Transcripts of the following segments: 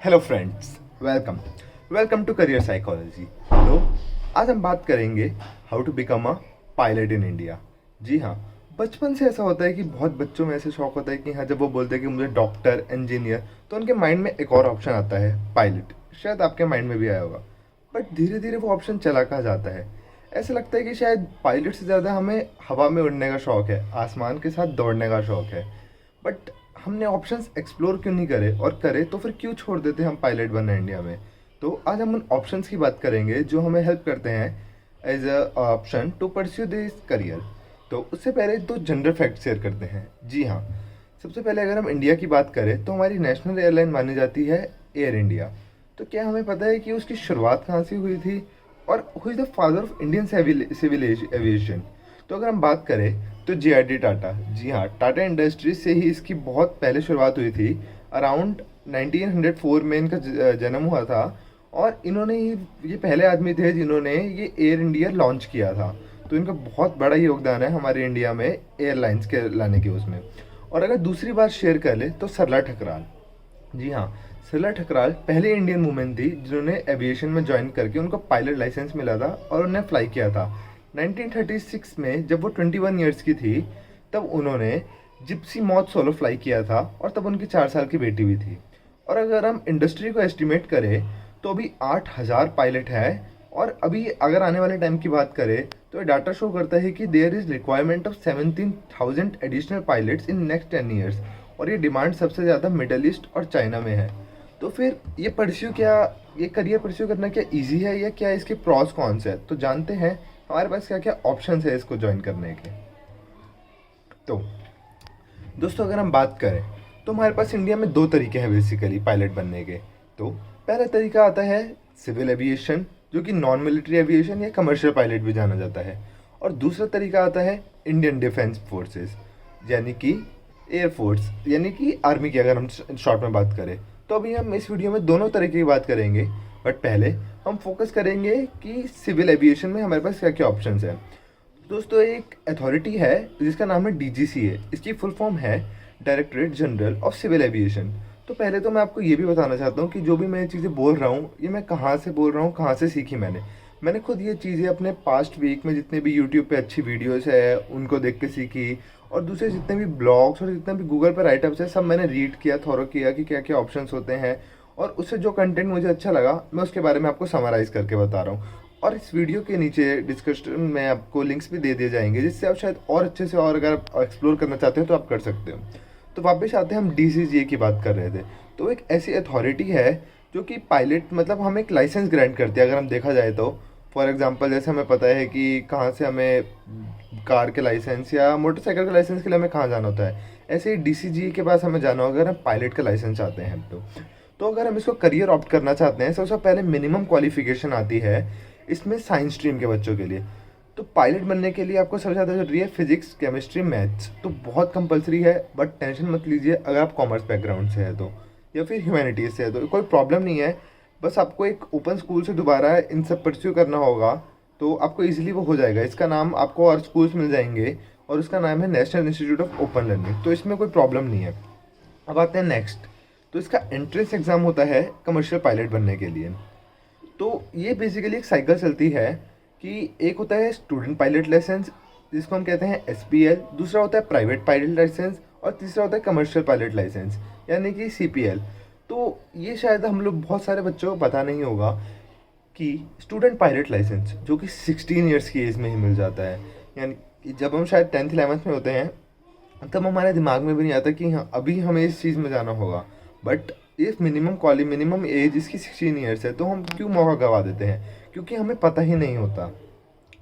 Hello friends, welcome welcome to career psychology. तो आज हम बात करेंगे how to become a pilot in India. जी हाँ, बचपन से ऐसा होता है कि बहुत बच्चों में ऐसे शौक होता है कि हाँ, जब वो बोलते हैं कि मुझे डॉक्टर इंजीनियर, तो उनके माइंड में एक और ऑप्शन आता है पायलट। शायद आपके माइंड में भी आया होगा, बट धीरे धीरे वो ऑप्शन चला कहाँ जाता है। ऐसा लगता है कि शायद पायलट से ज़्यादा हमें हवा में उड़ने का शौक है, आसमान के साथ दौड़ने का शौक है। बट हमने ऑप्शंस एक्सप्लोर क्यों नहीं करे, और करे तो फिर क्यों छोड़ देते हम पायलट बनना इंडिया में। तो आज हम उन ऑप्शंस की बात करेंगे जो हमें हेल्प करते हैं as a option to pursue this career. तो उससे पहले दो जनरल फैक्ट शेयर करते हैं। जी हाँ, सबसे पहले अगर हम इंडिया की बात करें तो हमारी नेशनल एयरलाइन मानी जाती है एयर इंडिया। तो क्या हमें पता है कि उसकी शुरुआत कहाँ से हुई थी, और who is the father of Indian civil aviation. तो अगर हम बात करें तो जे.आर.डी. टाटा। जी हाँ, टाटा इंडस्ट्रीज से ही इसकी बहुत पहले शुरुआत हुई थी। अराउंड 1904 में इनका जन्म हुआ था, और इन्होंने ही ये पहले आदमी थे जिन्होंने ये एयर इंडिया लॉन्च किया था। तो इनका बहुत बड़ा योगदान है हमारे इंडिया में एयरलाइंस के लाने के उसमें। और अगर दूसरी बात शेयर कर ले तो सरला ठकराल। जी हाँ, सरला ठकराल पहली इंडियन वुमेन थी जिन्होंने एविएशन में ज्वाइन करके उनको पायलट लाइसेंस मिला था और उन्हें फ्लाई किया था। 1936 में जब वो 21 ईयर्स की थी, तब उन्होंने जिप्सी मॉथ सोलो फ्लाई किया था, और तब उनकी 4 साल की बेटी भी थी। और अगर हम इंडस्ट्री को एस्टिमेट करें तो अभी 8,000 पायलट है। और अभी अगर आने वाले टाइम की बात करें तो डाटा शो करता है कि there is requirement of 17,000 additional pilots in next 10 years. और ये डिमांड सबसे ज़्यादा मिडल ईस्ट और चाइना में है। तो फिर ये करियर परस्यू करना क्या ईजी है, या क्या इसके प्रॉस कॉन्स है, तो जानते हैं हमारे पास क्या क्या ऑप्शन है इसको ज्वाइन करने के। तो दोस्तों, अगर हम बात करें तो हमारे पास इंडिया में दो तरीके हैं बेसिकली पायलट बनने के। तो पहला तरीका आता है सिविल एविएशन, जो कि नॉन मिलिट्री एविएशन या कमर्शियल पायलट भी जाना जाता है। और दूसरा तरीका आता है इंडियन डिफेंस फोर्सेस, यानी कि एयरफोर्स, यानी कि आर्मी की अगर हम शॉर्ट में बात करें। तो अभी हम इस वीडियो में दोनों तरीके की बात करेंगे, बट पहले हम फोकस करेंगे कि सिविल एविएशन में हमारे पास क्या क्या ऑप्शंस हैं। दोस्तों, एक अथॉरिटी है जिसका नाम है DGCA। इसकी फुल फॉर्म है directorate general of civil aviation. तो पहले तो मैं आपको ये भी बताना चाहता हूँ कि जो भी मैं ये चीज़ें बोल रहा हूँ, ये मैं कहाँ से बोल रहा हूँ, कहाँ से सीखी मैंने खुद ये चीज़ें अपने पास्ट वीक में जितने भी यूट्यूब पे अच्छी वीडियोस है उनको देख के सीखी। और दूसरे जितने भी ब्लॉग्स और जितने भी गूगल पर राइटअप्स है, सब मैंने रीड किया, थॉरो किया कि क्या क्या ऑप्शंस होते हैं। और उससे जो कंटेंट मुझे अच्छा लगा, मैं उसके बारे में आपको समराइज़ करके बता रहा हूँ। और इस वीडियो के नीचे डिस्क्रिप्शन में आपको लिंक्स भी दे दिए जाएंगे, जिससे आप शायद और अच्छे से, और अगर आप एक्सप्लोर करना चाहते हो तो आप कर सकते हो। तो वापस आते हैं, हम DGCA की बात कर रहे थे। तो एक ऐसी अथॉरिटी है जो कि पायलट, मतलब हमें एक लाइसेंस ग्रांट करती है अगर हम देखा जाए तो। फॉर एग्जांपल, जैसे हमें पता है कि कहाँ से हमें कार के लाइसेंस या मोटरसाइकिल के लाइसेंस के लिए हमें कहाँ जाना होता है, ऐसे ही DCGA के पास हमें जाना होगा अगर हम पायलट का लाइसेंस चाहते हैं। तो अगर हम इसको करियर ऑप्ट करना चाहते हैं, सबसे पहले मिनिमम क्वालिफिकेशन आती है इसमें साइंस स्ट्रीम के बच्चों के लिए। तो पायलट बनने के लिए आपको सबसे ज़्यादा जरूरी है फिजिक्स, केमिस्ट्री, मैथ्स। तो बहुत कंपलसरी है, बट टेंशन मत लीजिए अगर आप कॉमर्स बैकग्राउंड से है तो, या फिर ह्यूमैनिटीज़ से है तो कोई प्रॉब्लम नहीं है। बस आपको एक ओपन स्कूल से दोबारा इन सब परस्यू करना होगा, तो आपको इजीली वो हो जाएगा। इसका नाम आपको और स्कूल्स मिल जाएंगे, और उसका नाम है national institute of open learning. तो इसमें कोई प्रॉब्लम नहीं है। अब आते हैं नेक्स्ट। तो इसका एंट्रेंस एग्ज़ाम होता है कमर्शियल पायलट बनने के लिए। तो ये बेसिकली एक साइकिल चलती है कि एक होता है स्टूडेंट पायलट लाइसेंस, जिसको हम कहते हैं SPL। दूसरा होता है प्राइवेट पायलट लाइसेंस, और तीसरा होता है कमर्शियल पायलट लाइसेंस, यानी कि CPL। तो ये शायद हम लोग बहुत सारे बच्चों को पता नहीं होगा कि स्टूडेंट पायलट लाइसेंस जो कि 16 ईयर्स की एज में ही मिल जाता है, यानी कि जब हम शायद 10th 11th में होते हैं, तब हमारे दिमाग में भी नहीं आता कि हाँ, अभी हमें इस चीज़ में जाना होगा। बट ये मिनिमम एज इसकी 16 ईयर्स है, तो हम क्यों मौका गवा देते हैं, क्योंकि हमें पता ही नहीं होता।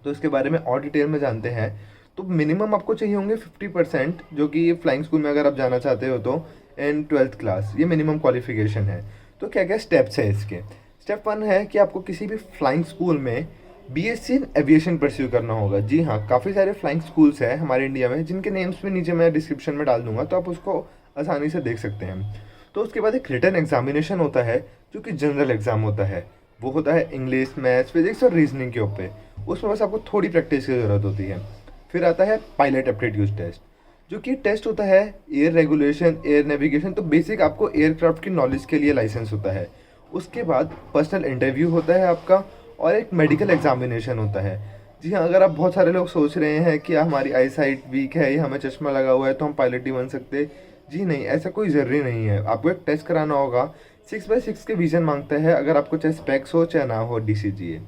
तो इसके बारे में और डिटेल में जानते हैं। तो मिनिमम आपको चाहिए होंगे 50%, जो कि फ्लाइंग स्कूल में अगर आप जाना चाहते हो तो इन 12th क्लास, ये मिनिमम क्वालिफिकेशन है। तो क्या क्या स्टेप्स है इसके। स्टेप 1 है कि आपको किसी भी फ्लाइंग स्कूल में BSc इन एविएशन परस्यू करना होगा। जी हाँ, काफ़ी सारे फ्लाइंग स्कूल्स हैं हमारे इंडिया में, जिनके नेम्स भी नीचे मैं डिस्क्रिप्शन में डाल दूंगा, तो आप उसको आसानी से देख सकते हैं। तो उसके बाद एक रिटन एग्जामिनेशन होता है, जो कि जनरल एग्जाम होता है। वो होता है इंग्लिश, मैथ्स, फिजिक्स और रीजनिंग के ऊपर। उसमें बस आपको थोड़ी प्रैक्टिस की ज़रूरत होती है। फिर आता है पायलट एप्टीट्यूड टेस्ट, जो कि टेस्ट होता है एयर रेगुलेशन, एयर नेविगेशन, तो बेसिक आपको एयरक्राफ्ट की नॉलेज के लिए लाइसेंस होता है। उसके बाद पर्सनल इंटरव्यू होता है आपका, और एक मेडिकल एग्जामिनेशन होता है। जी हाँ, अगर आप बहुत सारे लोग सोच रहे हैं कि हमारी आई साइट वीक है या हमें चश्मा लगा हुआ है तो हम पायलट नहीं बन सकते, जी नहीं, ऐसा कोई ज़रूरी नहीं है। आपको एक टेस्ट कराना होगा, 6x6 के विजन मांगता है, अगर आपको चाहे स्पेक्स हो चाहे ना हो, DCGA।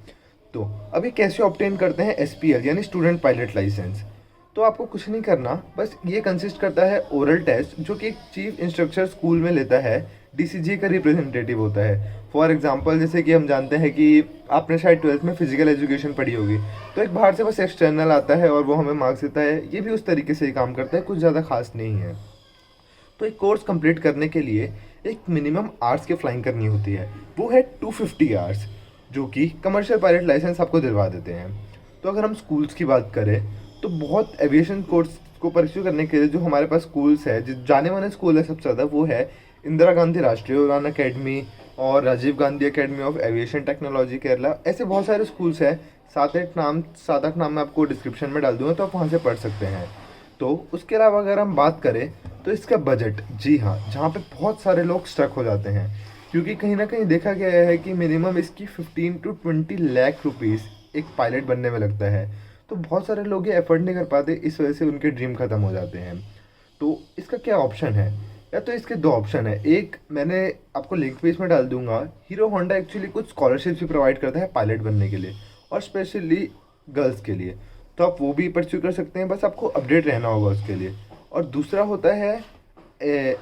तो अभी कैसे ऑब्टेन करते हैं SPL यानी स्टूडेंट पायलट लाइसेंस? तो आपको कुछ नहीं करना, बस ये कंसिस्ट करता है ओरल टेस्ट जो कि एक चीफ इंस्ट्रक्टर स्कूल में लेता है, DCGA का रिप्रेजेंटेटिव होता है। फॉर एग्जांपल जैसे कि हम जानते हैं कि आपने शायद 12th में फिजिकल एजुकेशन पढ़ी होगी, तो एक बाहर से बस एक्सटर्नल आता है और वो हमें मार्क्स देता है। ये भी उस तरीके से ही काम करता है, कुछ ज़्यादा खास नहीं है। तो एक कोर्स कंप्लीट करने के लिए एक मिनिमम आवर्स की फ्लाइंग करनी होती है, वो है 250 आवर्स, जो कि कमर्शियल पायलट लाइसेंस आपको दिलवा देते हैं। तो अगर हम स्कूल्स की बात करें तो बहुत एविएशन कोर्स को परस्यू करने के लिए जो हमारे पास स्कूल्स है, जो जाने माने स्कूल है सबसे ज़्यादा, वो है इंदिरा गांधी राष्ट्रीय उड़ान अकेडमी और Rajiv Gandhi academy of aviation technology Kerala. ऐसे बहुत सारे स्कूल्स हैं, 7-8 नाम मैं आपको डिस्क्रिप्शन में डाल दूंगा, तो आप वहाँ से पढ़ सकते हैं। तो उसके अलावा अगर हम बात करें तो इसका बजट, जी हाँ, जहाँ पे बहुत सारे लोग स्ट्रक हो जाते हैं, क्योंकि कहीं ना कहीं देखा गया है कि मिनिमम इसकी 15 to 20 लाख रुपीज़ एक पायलट बनने में लगता है। तो बहुत सारे लोग ये एफर्ट नहीं कर पाते, इस वजह से उनके ड्रीम ख़त्म हो जाते हैं। तो इसका क्या ऑप्शन है? या तो इसके दो ऑप्शन है। एक मैंने आपको लिंक भी इसमें डाल दूंगा, हीरो होंडा एक्चुअली कुछ स्कॉलरशिप्स भी प्रोवाइड करता है पायलट बनने के लिए, और स्पेशली गर्ल्स के लिए। तो आप वो भी परस्यू कर सकते हैं, बस आपको अपडेट रहना होगा उसके लिए। और दूसरा होता है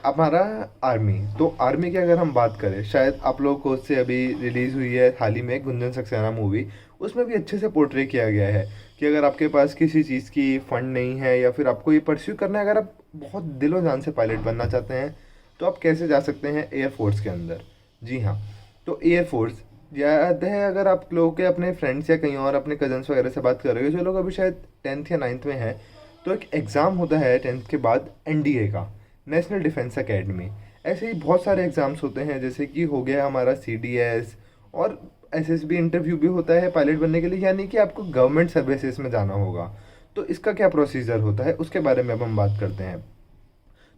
हमारा आर्मी। तो आर्मी की अगर हम बात करें, शायद आप लोगों को उससे अभी रिलीज़ हुई है हाल ही में गुंजन सक्सेना मूवी, उसमें भी अच्छे से पोर्ट्रे किया गया है कि अगर आपके पास किसी चीज़ की फंड नहीं है या फिर आपको ये परस्यू करना है, अगर आप बहुत दिलो जान से पायलट बनना चाहते हैं, तो आप कैसे जा सकते हैं एयरफोर्स के अंदर। जी हाँ, तो एयरफोर्स याद है, अगर आप लोगों के अपने फ्रेंड्स या कहीं और अपने कजन्स वगैरह से बात कर रहे हो जो लोग अभी शायद 10th या 9th में हैं, तो एक एग्ज़ाम होता है 10th के बाद NDA का, नेशनल डिफेंस एकेडमी। ऐसे ही बहुत सारे एग्ज़ाम्स होते हैं, जैसे कि हो गया हमारा CDS, और SSB इंटरव्यू भी होता है पायलट बनने के लिए, यानी कि आपको गवर्नमेंट सर्विसेज में जाना होगा। तो इसका क्या प्रोसीजर होता है उसके बारे में अब हम बात करते हैं।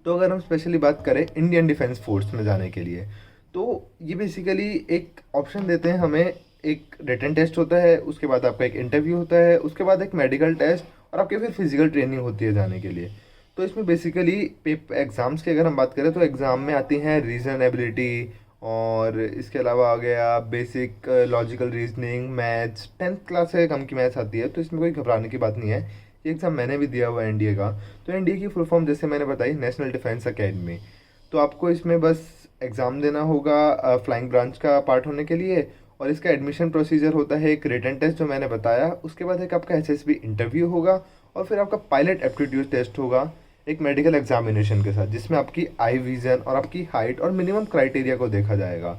तो अगर हम स्पेशली बात करें इंडियन डिफेंस फोर्स में जाने के लिए, तो ये बेसिकली एक ऑप्शन देते हैं हमें। एक रिटन टेस्ट होता है, उसके बाद आपका एक इंटरव्यू होता है, उसके बाद एक मेडिकल टेस्ट, और आपकी फिर फिजिकल ट्रेनिंग होती है जाने के लिए। तो इसमें बेसिकली एग्ज़ाम्स की अगर हम बात करें तो एग्ज़ाम में आती हैं रीजनेबिलिटी, और इसके अलावा आ गया basic logical reasoning, maths. 10th class से कम की मैथ्स आती है, तो इसमें कोई घबराने की बात नहीं है। ये एग्ज़ाम मैंने भी दिया हुआ है NDA का। तो NDA की फुल फॉर्म जैसे मैंने बताई, नेशनल डिफेंस एकेडमी। तो आपको इसमें बस एग्ज़ाम देना होगा फ्लाइंग ब्रांच का पार्ट होने के लिए, और इसका एडमिशन प्रोसीजर होता है एक रिटन टेस्ट जो मैंने बताया, उसके बाद एक आपका SSB इंटरव्यू होगा, और फिर आपका पायलट एप्टीट्यूड टेस्ट होगा एक मेडिकल एग्जामिनेशन के साथ, जिसमें आपकी आई विज़न और आपकी हाइट और मिनिमम क्राइटेरिया को देखा जाएगा।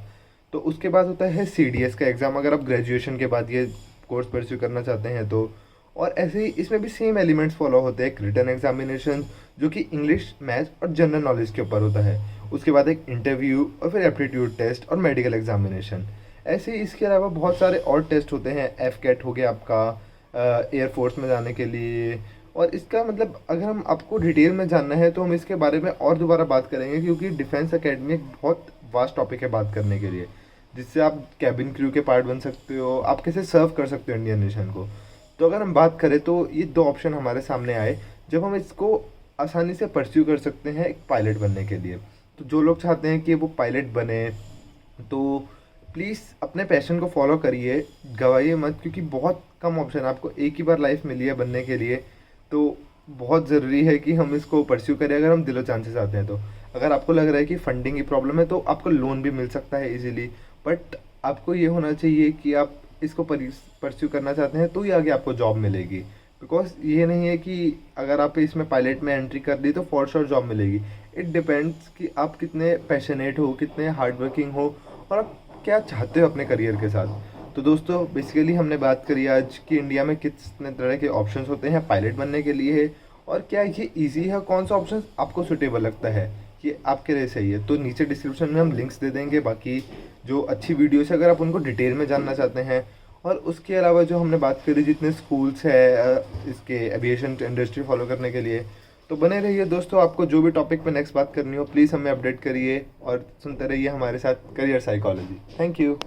तो उसके बाद होता है CDS का एग्ज़ाम, अगर आप ग्रेजुएशन के बाद ये कोर्स परस्यू करना चाहते हैं तो। और ऐसे ही इसमें भी सेम एलिमेंट्स फॉलो होते हैं, एक रिटन एग्जामिनेशन जो कि इंग्लिश, मैथ्स और जनरल नॉलेज के ऊपर होता है, उसके बाद एक इंटरव्यू, और फिर एप्टीट्यूड टेस्ट और मेडिकल एग्जामिनेशन। ऐसे ही इसके अलावा बहुत सारे और टेस्ट होते हैं। FCAT हो गया आपका एयरफोर्स में जाने के लिए। और इसका मतलब अगर हम आपको डिटेल में जानना है तो हम इसके बारे में और दोबारा बात करेंगे, क्योंकि डिफेंस एकेडमी एक बहुत वास्ट टॉपिक है बात करने के लिए, जिससे आप कैबिन क्रू के पार्ट बन सकते हो, आप कैसे सर्व कर सकते हो इंडियन नेशन को। तो अगर हम बात करें तो ये दो ऑप्शन हमारे सामने आए जब हम इसको आसानी से परस्यू कर सकते हैं एक पायलट बनने के लिए। तो जो लोग चाहते हैं कि वो पायलट बने, तो प्लीज़ अपने पैशन को फॉलो करिए, गवाइए मत, क्योंकि बहुत कम ऑप्शन, आपको एक ही बार लाइफ मिली है बनने के लिए। तो बहुत ज़रूरी है कि हम इसको परस्यू करें अगर हम दिलो चांस से चाहते हैं तो। अगर आपको लग रहा है कि फंडिंग की प्रॉब्लम है तो आपको लोन भी मिल सकता है इजीली, बट आपको ये होना चाहिए कि आप इसको परस्यू करना चाहते हैं तो ही आगे आपको जॉब मिलेगी। बिकॉज ये नहीं है कि अगर आप इसमें पायलट में एंट्री कर दी तो फॉर श्योर जॉब मिलेगी। इट डिपेंड्स कि आप कितने पैशनेट हो, कितने हार्ड वर्किंग हो, और आप क्या चाहते हो अपने करियर के साथ। तो दोस्तों बेसिकली हमने बात करी आज कि इंडिया में कितने तरह के ऑप्शंस होते हैं पायलट बनने के लिए, और क्या ये इजी है, कौन सा ऑप्शन आपको सुटेबल लगता है, ये आपके लिए सही है। तो नीचे डिस्क्रिप्शन में हम लिंक्स दे देंगे, बाकी जो अच्छी वीडियोस है अगर आप उनको डिटेल में जानना चाहते हैं। और उसके अलावा जो हमने बात करी जितने स्कूल्स है इसके एविएशन इंडस्ट्री फॉलो करने के लिए, तो बने रहिए दोस्तों, आपको जो भी टॉपिक पे नेक्स्ट बात करनी हो प्लीज़ हमें अपडेट करिए और सुनते रहिए हमारे साथ करियर साइकोलॉजी। Thank you.